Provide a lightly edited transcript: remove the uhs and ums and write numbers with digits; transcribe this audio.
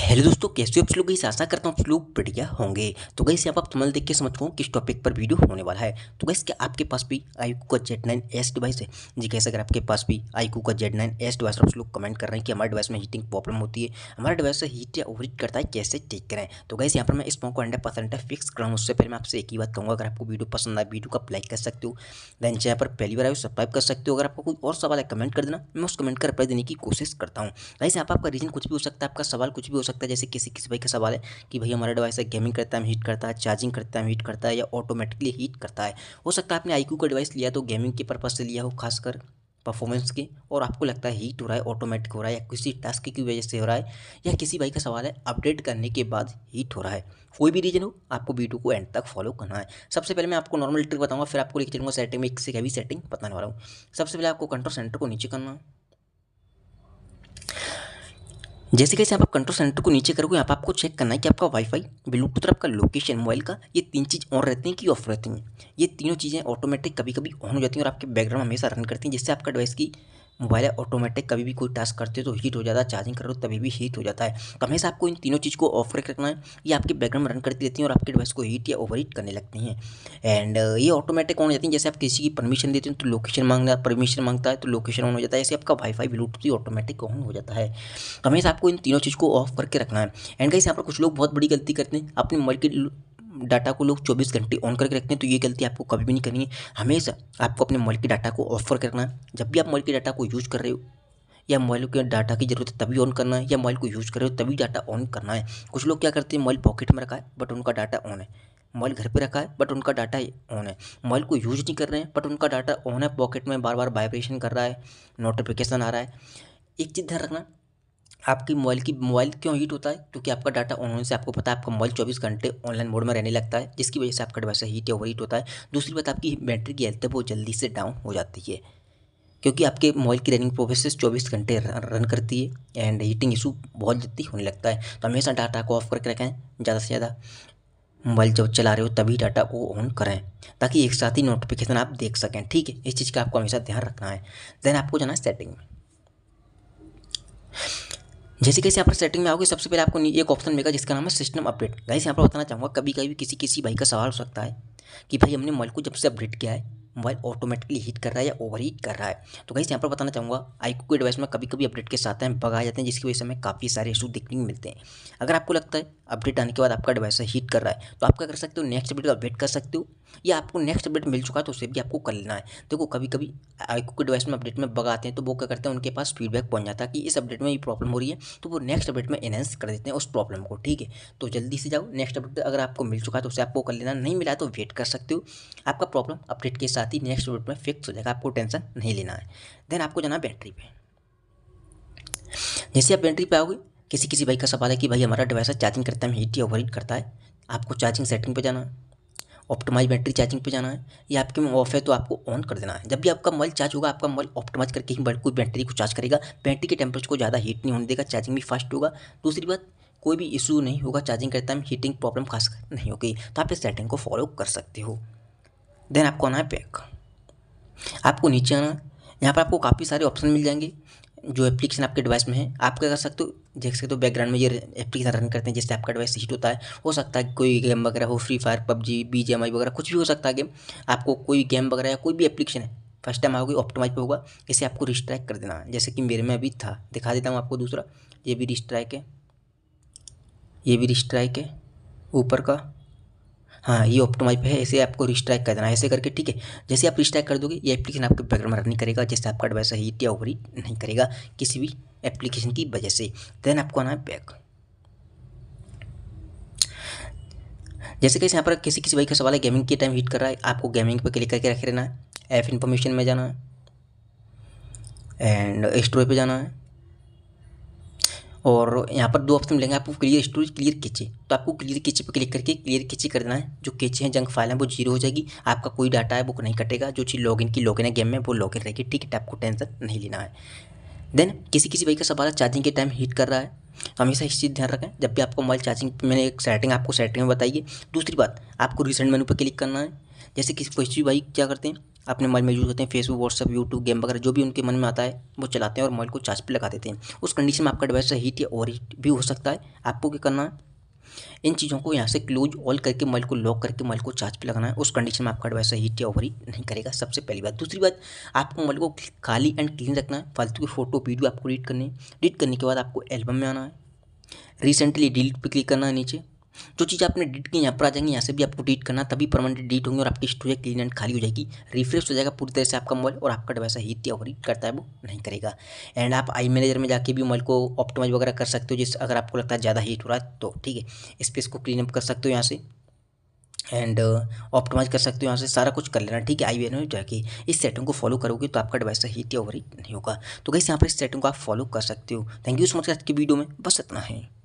Hello दोस्तों, कैसे हो आप लोग। इस आशा करता हूँ आप लोग बढ़िया होंगे। तो गाइस यहाँ पर आप थंबनेल देख के समझ गए हो किस टॉपिक पर वीडियो होने वाला है। तो गाइस क्या आपके पास भी iQOO का Z9S डिवाइस है? जी गाइस, अगर आपके पास भी iQOO का Z9S डिवाइस है, आप लोग कमेंट कर रहे हैं कि हमारे डिवाइस में हीटिंग प्रॉब्लम होती है, हमारा डिवाइस से हीट या ओवरहीट करता है, कैसे ठीक करें। तो गाइस यहाँ पर मैं इस फोन को 100% फिक्स कराऊँ उससे पहले मैं आपसे एक ही बात कहूँगा, अगर आपको वीडियो पसंद आए वीडियो को आप लाइक कर सकते हो, देन चैनल पर पहली बार आए सब्सक्राइब कर सकते हो। अगर आपको कोई और सवाल है कमेंट कर देना, मैं उस कमेंट का रिप्लाई देने की कोशिश करता हूँ। गाइस यहाँ पर आपका रीजन कुछ भी हो सकता है, आपका सवाल कुछ भी हो सकता है। जैसे किसी किसी भाई का सवाल है कि भाई हमारा डिवाइस है गेमिंग करता है हीट करता है, चार्जिंग करता है हीट करता है, या ऑटोमेटिकली हीट करता है। हो सकता है आपने iQOO का डिवाइस लिया तो गेमिंग के पर्पज़ से लिया हो, खासकर परफॉर्मेंस के, और आपको लगता है हीट हो रहा है, ऑटोमेटिक हो रहा है, या किसी टास्क की वजह से हो रहा है, या किसी भाई का सवाल है अपडेट करने के बाद हीट हो रहा है। कोई भी रीजन हो, आपको वीडियो को एंड तक फॉलो करना है। सबसे पहले मैं आपको नॉर्मल ट्रिक बताऊंगा, फिर आपको लेकर चलूंगा सेटिंग में, एक से हैवी सेटिंग बताने वाला हूँ। सबसे पहले आपको कंट्रोल सेंटर को नीचे करना है। जैसे कैसे आप कंट्रोल सेंटर को नीचे करोगे, यहाँ पर आपको चेक करना है कि आपका वाईफाई, ब्लूटूथ और आपका लोकेशन मोबाइल का, ये तीन चीज़ ऑन रहती हैं कि ऑफ रहती हैं। ये तीनों चीज़ें ऑटोमेटिक कभी कभी ऑन हो जाती हैं और आपके बैकग्राउंड हमेशा रन करती हैं, जिससे आपका डिवाइस की मोबाइल है ऑटोमेटिक कभी भी कोई टास्क करते हो तो हीट हो जाता है, चार्जिंग करो तभी भी हीट हो जाता है। तो हमेशा आपको इन तीनों चीज़ को ऑफ करके रखना है। ये आपके बैकग्राउंड में रन करती रहती हैं और आपके डिवाइस को हीट या ओवर हीट करने लगती हैं। एंड ये ऑटोमेटिक ऑन हो जाती हैं। जैसे आप किसी की परमिशन देते हैं तो लोकेशन मांगता है तो लोकेशन ऑन हो जाता है। ऐसे आपका वाईफाई ब्लूटूथ भी ऑटोमेटिक ऑन हो जाता है। तो हमेशा आपको इन तीनों चीज़ को ऑफ करके रखना है। एंड गाइस यहाँ पर कुछ लोग बहुत बड़ी गलती करते हैं, अपने मोबाइल के डाटा को लोग 24 घंटे ऑन करके रखते हैं, तो ये गलती आपको कभी भी नहीं करनी है। हमेशा आपको अपने मोबाइल के डाटा को ऑफ करके रखना है। जब भी आप मोबाइल के डाटा को यूज़ कर रहे हो, या मोबाइल के डाटा की ज़रूरत है तभी ऑन करना है, या मोबाइल को यूज़ कर रहे हो तभी डाटा ऑन करना है। कुछ लोग क्या करते हैं, मोबाइल पॉकेट में रखा है बट उनका डाटा ऑन है, मोबाइल घर पे रखा है बट उनका डाटा ऑन है, मोबाइल को यूज नहीं कर रहे हैं बट उनका डाटा ऑन है, पॉकेट में बार बार वाइब्रेशन कर रहा है, नोटिफिकेशन आ रहा है। एक चीज़ ध्यान रखना, आपकी मोबाइल क्यों हीट होता है, क्योंकि आपका डाटा ऑन होने से आपको पता है आपका मोबाइल 24 घंटे ऑनलाइन मोड में रहने लगता है, जिसकी वजह से आपका डिवाइस हीट या ओवर हीट होता है। दूसरी बात, आपकी बैटरी की हेल्थ है वो जल्दी से डाउन हो जाती है, क्योंकि आपके मोबाइल की रनिंग प्रोसेस 24 घंटे रन करती है एंड हीटिंग इशू बहुत जल्दी होने लगता है। तो हमेशा डाटा को ऑफ करके रखें, ज़्यादा से ज़्यादा मोबाइल जब चला रहे हो तभी डाटा को ऑन करें, ताकि एक साथ ही नोटिफिकेशन आप देख सकें। ठीक है, इस चीज़ का आपको हमेशा ध्यान रखना है। देन आपको जाना है सेटिंग में। जैसे कैसे यहाँ पर सेटिंग में आओगे, सबसे पहले आपको एक ऑप्शन मिलेगा जिसका नाम है सिस्टम अपडेट। गाइस यहाँ पर बताना चाहूँगा, कभी कभी किसी भाई का सवाल हो सकता है कि भाई हमने मोबाइल को जब से अपडेट किया है मोबाइल ऑटोमेटिकली हीट कर रहा है या ओवर हीट कर रहा है। तो गाइस यहाँ पर बताना चाहूँगा, iQOO के डिवाइस में कभी कभी अपडेट के साथ हैं बग आ जाते हैं, जिसकी वजह से हमें काफ़ी सारे इशू देखने को मिलते हैं। अगर आपको लगता है अपडेट आने के बाद आपका डिवाइस हीट कर रहा है, तो आप क्या कर सकते हो, नेक्स्ट अपडेट का अपडेट कर सकते हो, या आपको नेक्स्ट अपडेट मिल चुका है तो उसे भी आपको कर लेना है। देखो कभी कभी iQOO के डिवाइस में अपडेट में बग आते हैं, तो वो क्या करते हैं, उनके पास फीडबैक पहुंच जाता है कि इस अपडेट में ये प्रॉब्लम हो रही है, तो वो नेक्स्ट अपडेट में एनहेंस कर देते हैं उस प्रॉब्लम को। ठीक है, तो जल्दी से जाओ, नेक्स्ट अपडेट अगर आपको मिल चुका है तो उसे आपको कर लेना, नहीं मिला है तो वेट कर सकते हो। आपका प्रॉब्लम अपडेट के साथ ही नेक्स्ट अपडेट में फिक्स हो जाएगा, आपको टेंशन नहीं लेना है। देन आपको जाना बैटरी पे। जैसे आप बैटरी पे आओगे, किसी किसी भाई का सवाल है कि भाई हमारा डिवाइस चार्जिंग करता है हीट या ओवर हीट करता है, आपको चार्जिंग सेटिंग पे जाना है, ऑप्टिमाइज बैटरी चार्जिंग पे जाना है। ये आपके में ऑफ है तो आपको ऑन कर देना है। जब भी आपका मोबाइल चार्ज होगा, आपका मोबाइल ऑप्टिमाइज करके ही मोबाइल को बैटरी को चार्ज करेगा, बैटरी के टेम्परेचर को ज़्यादा हीट नहीं होने देगा, चार्जिंग भी फास्ट होगा। दूसरी बात, कोई भी इशू नहीं होगा चार्जिंग करते टाइम, हीटिंग प्रॉब्लम खासकर नहीं होगी। तो आप इस सेटिंग को फॉलो कर सकते हो। देन आपको आना है बैक। आपको नीचे आना, यहाँ पर आपको काफ़ी सारे ऑप्शन मिल जाएंगे जो एप्लीकेशन आपके डिवाइस में है। आप क्या कर सकते हो, देख सकते हो बैकग्राउंड में ये एप्लीकेशन रन करते हैं जिससे आपका डिवाइस हीट होता है। हो सकता है कोई गेम वगैरह हो, फ्री फायर, पबजी, BGMI वगैरह कुछ भी हो सकता है गेम। आपको कोई गेम वगैरह या कोई भी एप्लीकेशन है, फर्स्ट टाइम आओगे ऑप्टिमाइज पे होगा, इसे आपको रिस्ट्राइक कर देना है। जैसे कि मेरे में अभी था, दिखा देता हूँ आपको दूसरा, ये भी रिस्ट्राइक है, ये भी रिस्ट्राइक है ऊपर का। हाँ, ये ऑप्टिमाइज पे है, इसे आपको रिस्ट्राइक कर देना है ऐसे करके। ठीक है, जैसे आप रिस्ट्राइक कर दोगे ये एप्लीकेशन आपके बैकग्राउंड में रन नहीं करेगा, जिससे आपका डिवाइस हीट या ओवर हीट नहीं करेगा किसी भी एप्लीकेशन की वजह से। देन आपको आना है बैक। जैसे कि यहाँ पर किसी किसी भाई का सवाल है गेमिंग के टाइम हीट कर रहा है, आपको गेमिंग पे क्लिक करके रखे रहना है, ऐप इन्फॉर्मेशन में जाना है एंड स्टोरेज पे जाना है, और यहाँ पर दो ऑप्शन मिलेंगे आपको, क्लियर स्टोरेज, क्लियर कैचे। तो आपको क्लियर कैचे पर क्लिक करके क्लियर कैचे कर देना है। जो कैचे हैं, जंक फाइल है, वो जीरो हो जाएगी, आपका कोई डाटा है वो नहीं कटेगा, जो चीज़ लॉगिन की लॉगिन है गेम में वो लॉगिन रहेगी। ठीक है, आपको टेंशन नहीं लेना है। देन किसी किसी भाई का सवाल है चार्जिंग के टाइम हीट कर रहा है, तो हमेशा इस चीज़ ध्यान रखें, जब भी आपको मोबाइल चार्जिंग, मैंने एक सेटिंग आपको सेटिंग में बताइए। दूसरी बात, आपको रिसेंट मेनू पर क्लिक करना है, जैसे किसी कोई भाई क्या करते हैं, अपने मोबाइल में यूज़ करते हैं फेसबुक, व्हाट्सएप, यूट्यूब, गेम वगैरह जो भी उनके मन में आता है वो चलाते हैं और मोबाइल को चार्ज पे लगा देते हैं। उस कंडीशन में आपका डिवाइस हीट या ओवर हीट भी हो सकता है। आपको क्या करना है, इन चीज़ों को यहाँ से क्लोज ऑल करके मोबाइल को लॉक करके मोबाइल को चार्ज पे लगाना है। उस कंडीशन में आपका डिवाइस हीट या ओवर हीट नहीं करेगा, सबसे पहली बात। दूसरी बात, आपको मोबाइल को खाली एंड क्लीन रखना है। फालतू की फोटो वीडियो आपको डिलीट करनी है। डिलीट करने के बाद आपको एल्बम में आना है, रिसेंटली डिलीट पे क्लिक करना है। नीचे जो चीज़ आपने डिलीट की यहाँ पर आ जाएंगी, यहाँ से भी आपको डिलीट करना, तभी परमानेंट डिलीट होंगे और आपकी स्टोरेज क्लीन एंड खाली हो जाएगी, रिफ्रेश हो जाएगा पूरी तरह से आपका मोबाइल, और आपका डिवाइस हीट या ओवरहीट करता है वो नहीं करेगा। एंड आप आई मैनेजर में जाके भी मोबाइल को ऑप्टिमाइज वगैरह कर सकते हो, जिस अगर आपको लगता है ज़्यादा हीट हो रहा है तो ठीक है, स्पेस को क्लीन अप कर सकते हो यहाँ से एंड ऑप्टिमाइज कर सकते हो, यहाँ से सारा कुछ कर लेना, ठीक है। आई मैनेजर में जाके इस सेटिंग को फॉलो करोगे तो आपका डिवाइस हीट या ओवरहीट नहीं होगा। तो गाइस यहाँ पर इस सेटिंग को आप फॉलो कर सकते हो। Thank you so much. आज की वीडियो में बस इतना है।